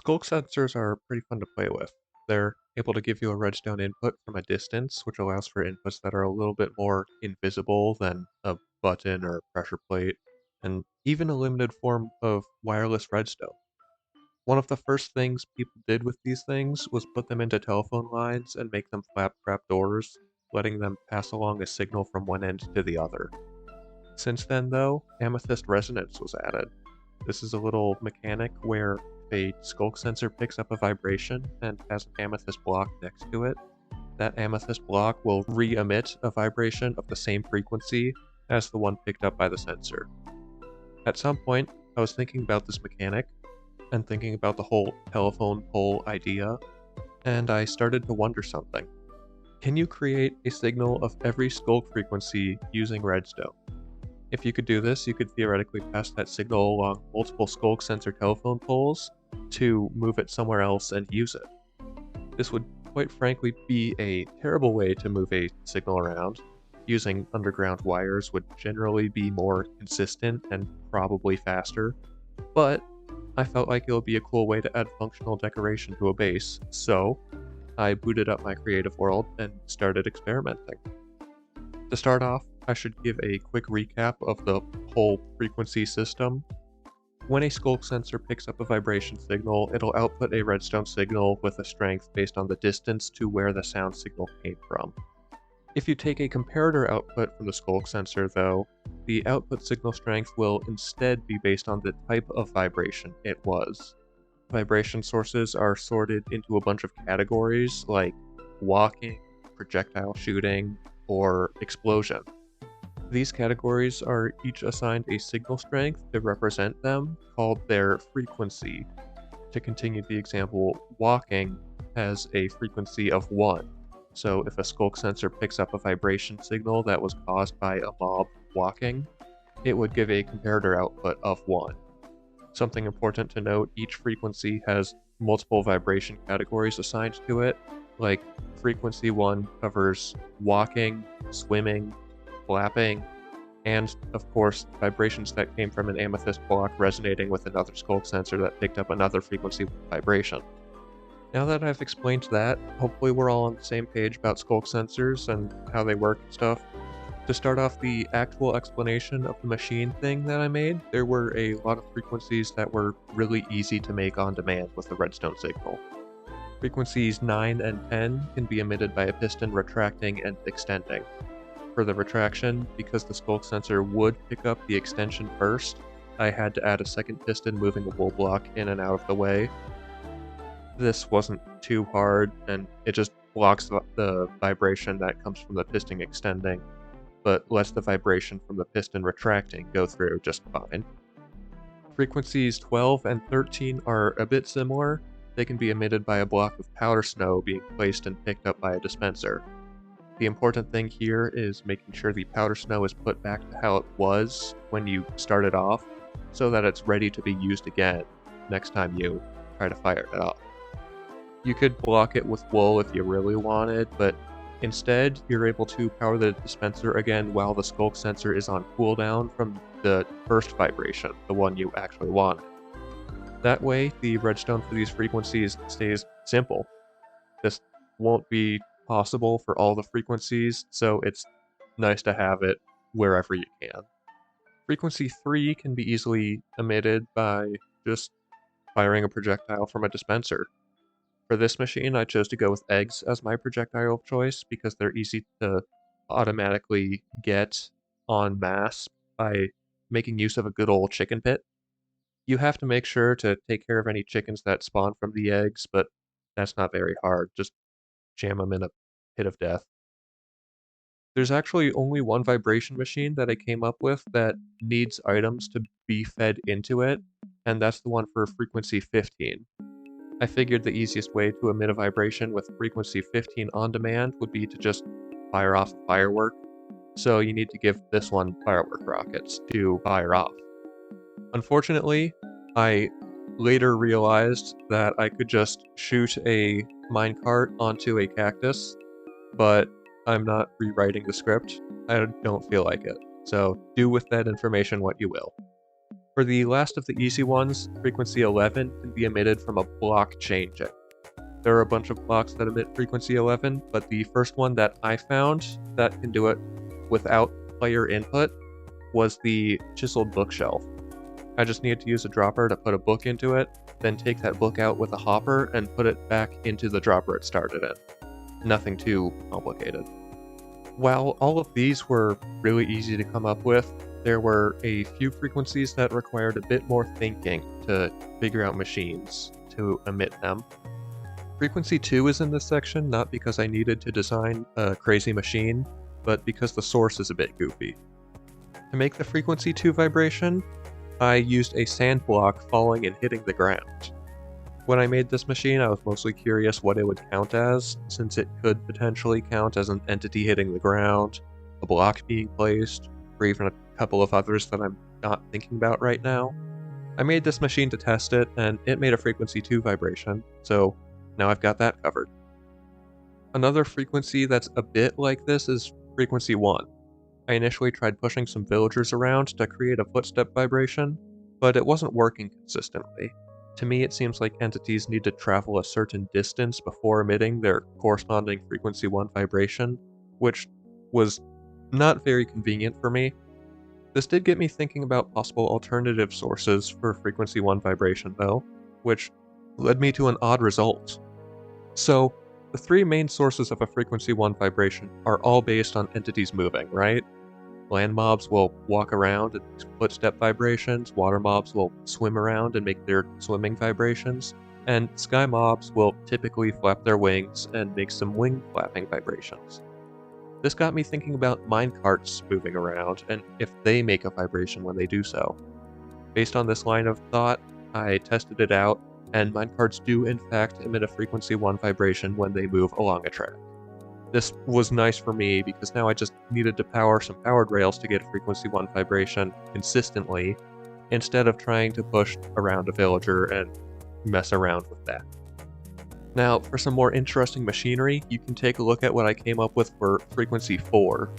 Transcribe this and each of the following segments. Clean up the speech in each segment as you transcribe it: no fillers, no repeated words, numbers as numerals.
Sculk sensors are pretty fun to play with. They're able to give you a redstone input from a distance, which allows for inputs that are a little bit more invisible than a button or a pressure plate, and even a limited form of wireless redstone. One of the first things people did with these things was put them into telephone lines and make them flap trap doors, letting them pass along a signal from one end to the other. Since then, though, amethyst resonance was added. This is a little mechanic where a sculk sensor picks up a vibration and has an amethyst block next to it. That amethyst block will re-emit a vibration of the same frequency as the one picked up by the sensor. At some point, I was thinking about this mechanic and thinking about the whole telephone pole idea, and I started to wonder something. Can you create a signal of every sculk frequency using redstone? If you could do this, you could theoretically pass that signal along multiple sculk sensor telephone poles to move it somewhere else and use it. This would quite frankly be a terrible way to move a signal around. Using underground wires would generally be more consistent and probably faster, but I felt like it would be a cool way to add functional decoration to a base, so I booted up my creative world and started experimenting. To start off, I should give a quick recap of the whole frequency system. When a sculk sensor picks up a vibration signal, it'll output a redstone signal with a strength based on the distance to where the sound signal came from. If you take a comparator output from the sculk sensor, though, the output signal strength will instead be based on the type of vibration it was. Vibration sources are sorted into a bunch of categories like walking, projectile shooting, or explosion. These categories are each assigned a signal strength to represent them, called their frequency. To continue the example, walking has a frequency of 1. So if a sculk sensor picks up a vibration signal that was caused by a mob walking, it would give a comparator output of 1. Something important to note, each frequency has multiple vibration categories assigned to it, like frequency 1 covers walking, swimming, flapping, and, of course, vibrations that came from an amethyst block resonating with another sculk sensor that picked up another frequency vibration. Now that I've explained that, hopefully we're all on the same page about sculk sensors and how they work and stuff. To start off the actual explanation of the machine thing that I made, there were a lot of frequencies that were really easy to make on demand with the redstone signal. Frequencies 9 and 10 can be emitted by a piston retracting and extending. For the retraction, because the sculk sensor would pick up the extension first, I had to add a second piston moving a wool block in and out of the way. This wasn't too hard, and it just blocks the vibration that comes from the piston extending, but lets the vibration from the piston retracting go through just fine. Frequencies 12 and 13 are a bit similar. They can be emitted by a block of powder snow being placed and picked up by a dispenser. The important thing here is making sure the powder snow is put back to how it was when you started off, so that it's ready to be used again next time you try to fire it up. You could block it with wool if you really wanted, but instead you're able to power the dispenser again while the sculk sensor is on cooldown from the first vibration, the one you actually wanted. That way, the redstone for these frequencies stays simple. This won't be possible for all the frequencies, so it's nice to have it wherever you can. Frequency 3 can be easily emitted by just firing a projectile from a dispenser. For this machine, I chose to go with eggs as my projectile of choice because they're easy to automatically get en masse by making use of a good old chicken pit. You have to make sure to take care of any chickens that spawn from the eggs, but that's not very hard. Just jam them in a pit of death. There's actually only one vibration machine that I came up with that needs items to be fed into it, and that's the one for frequency 15. I figured the easiest way to emit a vibration with frequency 15 on demand would be to just fire off a firework, so you need to give this one firework rockets to fire off. Unfortunately, I later realized that I could just shoot a minecart onto a cactus, but I'm not rewriting the script. I don't feel like it. So do with that information what you will. For the last of the easy ones, frequency 11 can be emitted from a block changing. There are a bunch of blocks that emit frequency 11, but the first one that I found that can do it without player input was the chiseled bookshelf. I just needed to use a dropper to put a book into it, then take that book out with a hopper and put it back into the dropper it started in. Nothing too complicated. While all of these were really easy to come up with, there were a few frequencies that required a bit more thinking to figure out machines to emit them. Frequency 2 is in this section not because I needed to design a crazy machine, but because the source is a bit goofy. To make the frequency 2 vibration, I used a sand block falling and hitting the ground. When I made this machine, I was mostly curious what it would count as, since it could potentially count as an entity hitting the ground, a block being placed, or even a couple of others that I'm not thinking about right now. I made this machine to test it, and it made a frequency 2 vibration, so now I've got that covered. Another frequency that's a bit like this is frequency 1. I initially tried pushing some villagers around to create a footstep vibration, but it wasn't working consistently. To me, it seems like entities need to travel a certain distance before emitting their corresponding frequency 1 vibration, which was not very convenient for me. This did get me thinking about possible alternative sources for frequency 1 vibration though, which led me to an odd result. So, the three main sources of a frequency 1 vibration are all based on entities moving, right? Land mobs will walk around and make footstep vibrations, water mobs will swim around and make their swimming vibrations, and sky mobs will typically flap their wings and make some wing flapping vibrations. This got me thinking about minecarts moving around and if they make a vibration when they do so. Based on this line of thought, I tested it out, and minecarts do in fact emit a frequency 1 vibration when they move along a track. This was nice for me because now I just needed to power some powered rails to get a frequency 1 vibration consistently, instead of trying to push around a villager and mess around with that. Now, for some more interesting machinery, you can take a look at what I came up with for frequency 4.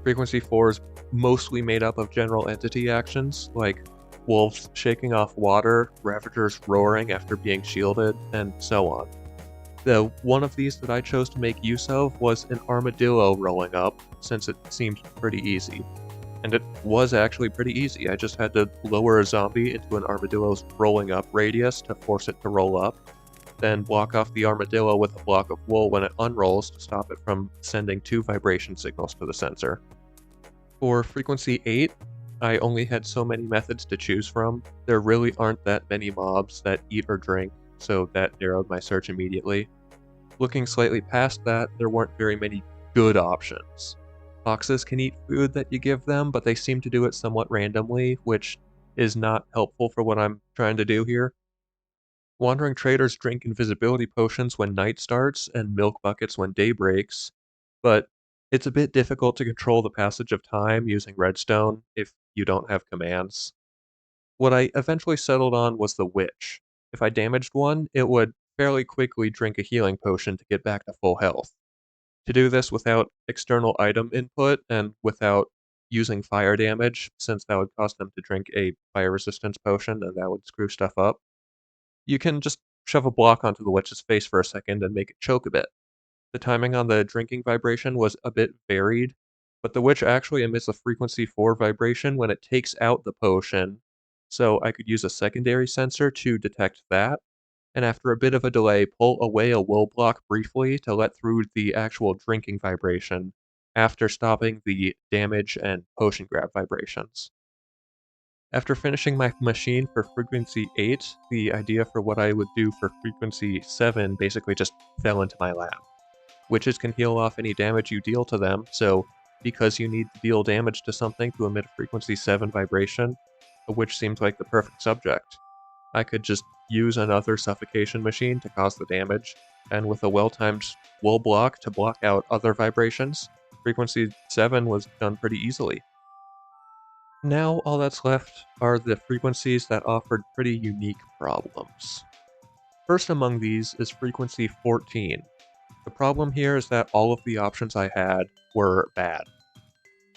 Frequency 4 is mostly made up of general entity actions, like wolves shaking off water, ravagers roaring after being shielded, and so on. The one of these that I chose to make use of was an armadillo rolling up, since it seemed pretty easy. And it was actually pretty easy. I just had to lower a zombie into an armadillo's rolling up radius to force it to roll up, then block off the armadillo with a block of wool when it unrolls to stop it from sending 2 vibration signals to the sensor. For frequency 8, I only had so many methods to choose from. There really aren't that many mobs that eat or drink, so that narrowed my search immediately. Looking slightly past that, there weren't very many good options. Foxes can eat food that you give them, but they seem to do it somewhat randomly, which is not helpful for what I'm trying to do here. Wandering traders drink invisibility potions when night starts and milk buckets when day breaks, but it's a bit difficult to control the passage of time using redstone if you don't have commands. What I eventually settled on was the witch. If I damaged one, it would fairly quickly drink a healing potion to get back to full health. To do this without external item input and without using fire damage, since that would cause them to drink a fire resistance potion and that would screw stuff up, you can just shove a block onto the witch's face for a second and make it choke a bit. The timing on the drinking vibration was a bit varied, but the witch actually emits a frequency 4 vibration when it takes out the potion, so I could use a secondary sensor to detect that, and after a bit of a delay, pull away a wool block briefly to let through the actual drinking vibration, after stopping the damage and potion grab vibrations. After finishing my machine for frequency 8, the idea for what I would do for frequency 7 basically just fell into my lap. Witches can heal off any damage you deal to them, so because you need to deal damage to something to emit a frequency 7 vibration, a witch seems like the perfect subject. I could just use another suffocation machine to cause the damage, and with a well-timed wool block to block out other vibrations, frequency 7 was done pretty easily. Now all that's left are the frequencies that offered pretty unique problems. First among these is frequency 14. The problem here is that all of the options I had were bad.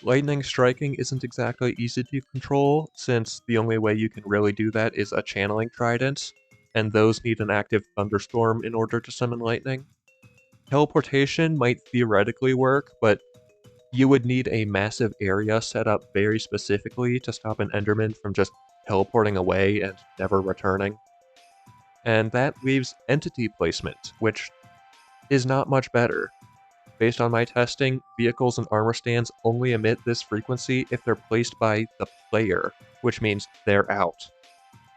Lightning striking isn't exactly easy to control, since the only way you can really do that is a channeling trident, and those need an active thunderstorm in order to summon lightning. Teleportation might theoretically work, but you would need a massive area set up very specifically to stop an Enderman from just teleporting away and never returning. And that leaves entity placement, which is not much better. Based on my testing, vehicles and armor stands only emit this frequency if they're placed by the player, which means they're out.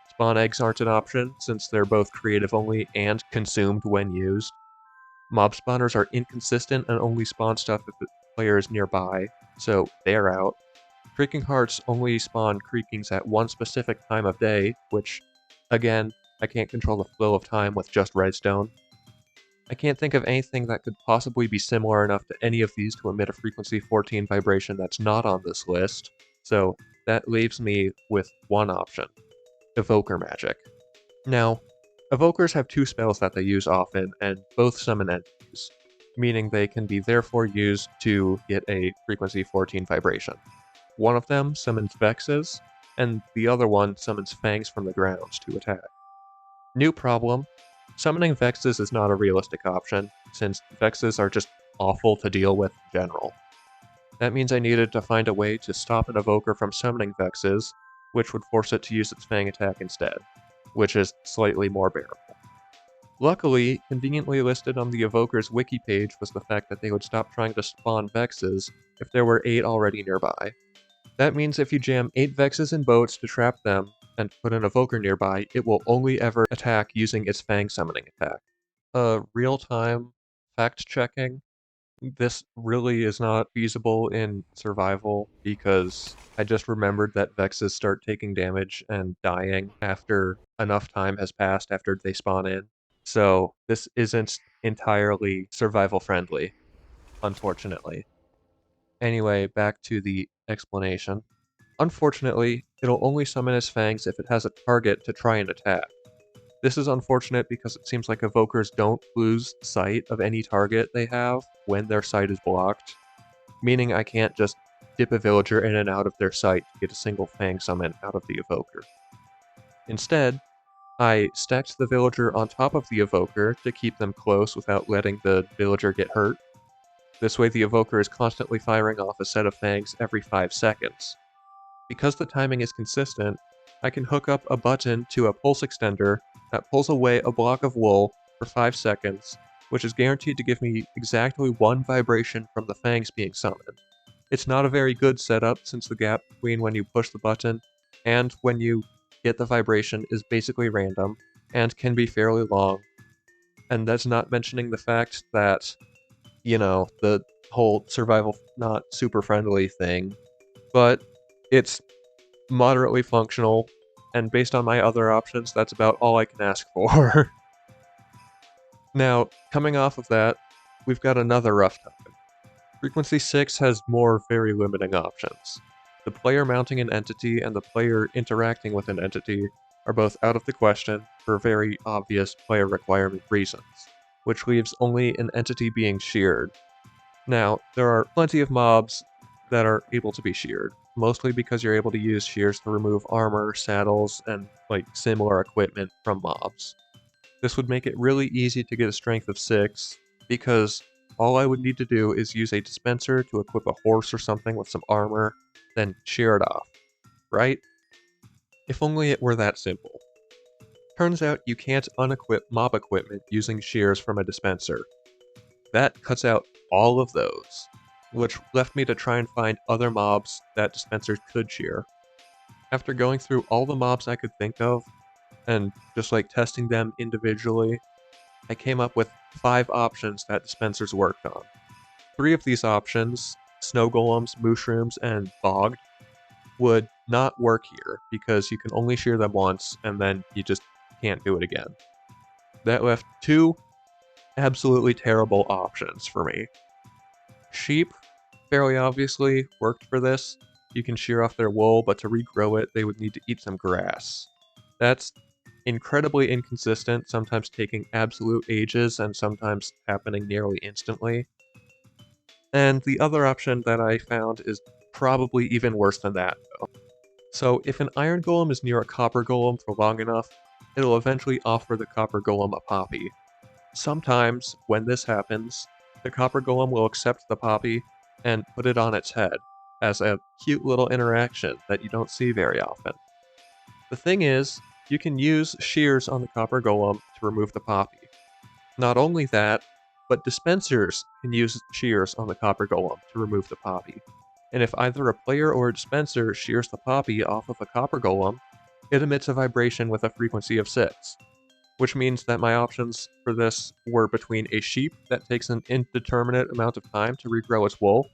Spawn eggs aren't an option, since they're both creative only and consumed when used. Mob spawners are inconsistent and only spawn stuff if the player is nearby, so they're out. Creaking hearts only spawn creakings at one specific time of day, which, again, I can't control the flow of time with just redstone. I can't think of anything that could possibly be similar enough to any of these to emit a frequency 14 vibration that's not on this list, so that leaves me with one option: Evoker Magic. Now, Evokers have two spells that they use often, and both summon entities, meaning they can be therefore used to get a frequency 14 vibration. One of them summons Vexes, and the other one summons Fangs from the ground to attack. New problem: summoning Vexes is not a realistic option, since Vexes are just awful to deal with in general. That means I needed to find a way to stop an Evoker from summoning Vexes, which would force it to use its Fang attack instead, which is slightly more bearable. Luckily, conveniently listed on the Evoker's wiki page was the fact that they would stop trying to spawn Vexes if there were 8 already nearby. That means if you jam 8 Vexes in boats to trap them, and put an Evoker nearby, it will only ever attack using its Fang summoning attack. Real-time fact-checking: this really is not feasible in survival, because I just remembered that Vexes start taking damage and dying after enough time has passed after they spawn in. So this isn't entirely survival friendly, unfortunately. Anyway, back to the explanation. Unfortunately, it'll only summon its fangs if it has a target to try and attack. This is unfortunate because it seems like evokers don't lose sight of any target they have when their sight is blocked, meaning I can't just dip a villager in and out of their sight to get a single fang summon out of the evoker. Instead, I stacked the villager on top of the evoker to keep them close without letting the villager get hurt. This way the evoker is constantly firing off a set of fangs every 5 seconds. Because the timing is consistent, I can hook up a button to a pulse extender that pulls away a block of wool for 5 seconds, which is guaranteed to give me exactly 1 vibration from the fangs being summoned. It's not a very good setup, since the gap between when you push the button and when you get the vibration is basically random, and can be fairly long. And that's not mentioning the fact that, the whole survival not super friendly thing, but it's moderately functional, and based on my other options, that's about all I can ask for. Now, coming off of that, we've got another rough topic. Frequency 6 has more very limiting options. The player mounting an entity and the player interacting with an entity are both out of the question for very obvious player requirement reasons, which leaves only an entity being sheared. Now, there are plenty of mobs that are able to be sheared, mostly because you're able to use shears to remove armor, saddles, and similar equipment from mobs. This would make it really easy to get a strength of 6, because all I would need to do is use a dispenser to equip a horse or something with some armor, then shear it off, right? If only it were that simple. Turns out you can't unequip mob equipment using shears from a dispenser. That cuts out all of those, which left me to try and find other mobs that dispensers could shear. After going through all the mobs I could think of, and just testing them individually, I came up with 5 options that dispensers worked on. 3 of these options, snow golems, mushrooms, and bogged, would not work here, because you can only shear them once, and then you just can't do it again. That left 2 absolutely terrible options for me. Sheep, fairly obviously, worked for this. You can shear off their wool, but to regrow it, they would need to eat some grass. That's incredibly inconsistent, sometimes taking absolute ages and sometimes happening nearly instantly. And the other option that I found is probably even worse than that, though. So if an iron golem is near a copper golem for long enough, it'll eventually offer the copper golem a poppy. Sometimes, when this happens, the copper golem will accept the poppy and put it on its head, as a cute little interaction that you don't see very often. The thing is, you can use shears on the copper golem to remove the poppy. Not only that, but dispensers can use shears on the copper golem to remove the poppy. And if either a player or a dispenser shears the poppy off of a copper golem, it emits a vibration with a frequency of 6. Which means that my options for this were between a sheep that takes an indeterminate amount of time to regrow its wool,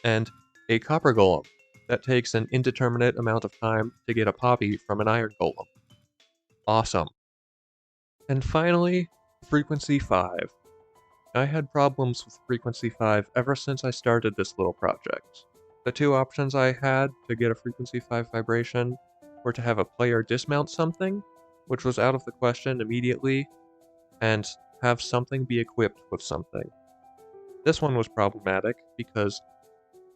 and a copper golem that takes an indeterminate amount of time to get a poppy from an iron golem. Awesome. And finally, frequency 5. I had problems with frequency 5 ever since I started this little project. The two options I had to get a frequency 5 vibration were to have a player dismount something, which was out of the question immediately, and have something be equipped with something. This one was problematic because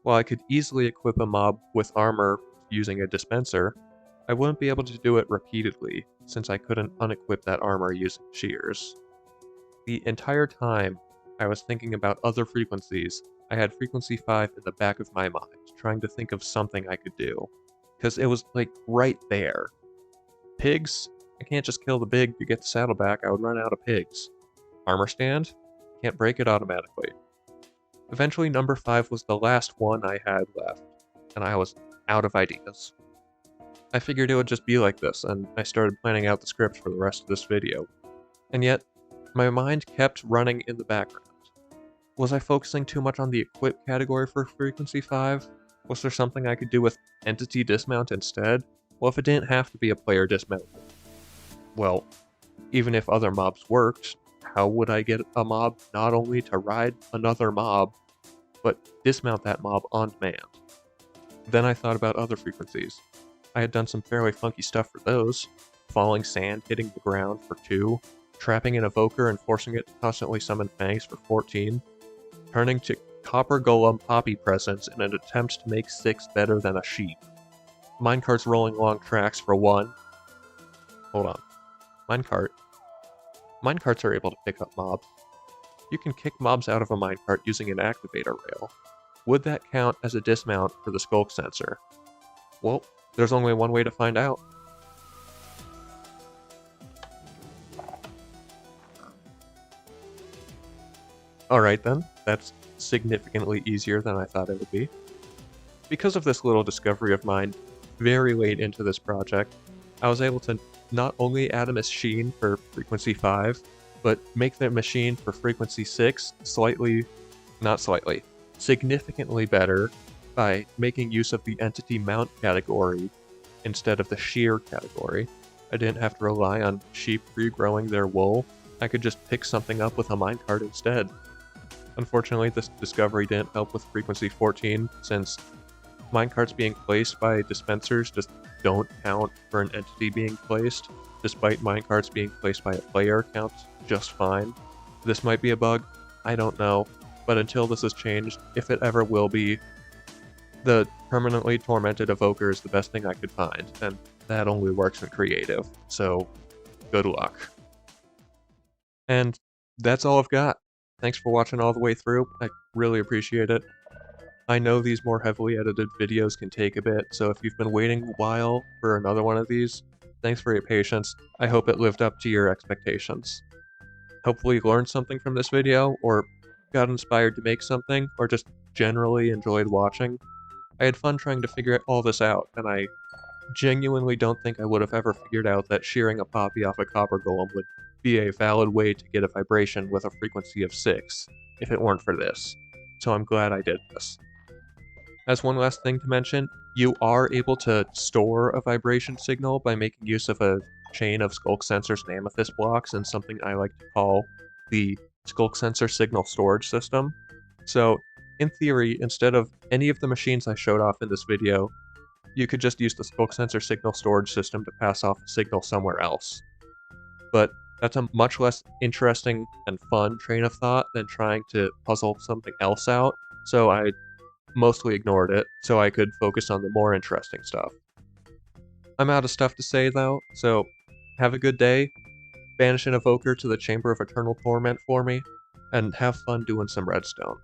while I could easily equip a mob with armor using a dispenser, I wouldn't be able to do it repeatedly since I couldn't unequip that armor using shears. The entire time I was thinking about other frequencies, I had frequency 5 in the back of my mind, trying to think of something I could do. Because it was like right there. Pigs? I can't just kill the pig to get the saddleback, I would run out of pigs. Armor stand? Can't break it automatically. Eventually number 5 was the last one I had left, and I was out of ideas. I figured it would just be like this, and I started planning out the script for the rest of this video. And yet, my mind kept running in the background. Was I focusing too much on the equip category for frequency 5? Was there something I could do with entity dismount instead? Well, if it didn't have to be a player dismount, well, even if other mobs worked, how would I get a mob not only to ride another mob, but dismount that mob on demand? Then I thought about other frequencies. I had done some fairly funky stuff for those. Falling sand hitting the ground for 2, trapping an evoker and forcing it to constantly summon fangs for 14, turning to copper golem poppy presence in an attempt to make 6 better than a sheep. Minecarts rolling along tracks for 1. Hold on. Minecart. Minecarts are able to pick up mobs. You can kick mobs out of a minecart using an activator rail. Would that count as a dismount for the sculk sensor? Well, there's only one way to find out. Alright then, that's significantly easier than I thought it would be. Because of this little discovery of mine, very late into this project, I was able to not only add a machine for frequency 5, but make the machine for frequency 6 significantly better by making use of the entity mount category instead of the shear category. I didn't have to rely on sheep regrowing their wool, I could just pick something up with a minecart instead. Unfortunately, this discovery didn't help with frequency 14, since minecarts being placed by dispensers just don't count for an entity being placed, despite minecarts being placed by a player counts just fine. This might be a bug, I don't know, but until this is changed, if it ever will be, the permanently tormented evoker is the best thing I could find, and that only works in creative, so good luck. And that's all I've got. Thanks for watching all the way through, I really appreciate it. I know these more heavily edited videos can take a bit, so if you've been waiting a while for another one of these, thanks for your patience. I hope it lived up to your expectations. Hopefully you learned something from this video, or got inspired to make something, or just generally enjoyed watching. I had fun trying to figure all this out, and I genuinely don't think I would have ever figured out that shearing a poppy off a copper golem would be a valid way to get a vibration with a frequency of 6, if it weren't for this. So I'm glad I did this. As one last thing to mention, you are able to store a vibration signal by making use of a chain of sculk sensors and amethyst blocks in something I like to call the sculk sensor signal storage system. So, in theory, instead of any of the machines I showed off in this video, you could just use the sculk sensor signal storage system to pass off a signal somewhere else. But that's a much less interesting and fun train of thought than trying to puzzle something else out, so I mostly ignored it so I could focus on the more interesting stuff. I'm out of stuff to say though, so have a good day, banish an evoker to the Chamber of Eternal Torment for me, and have fun doing some redstone.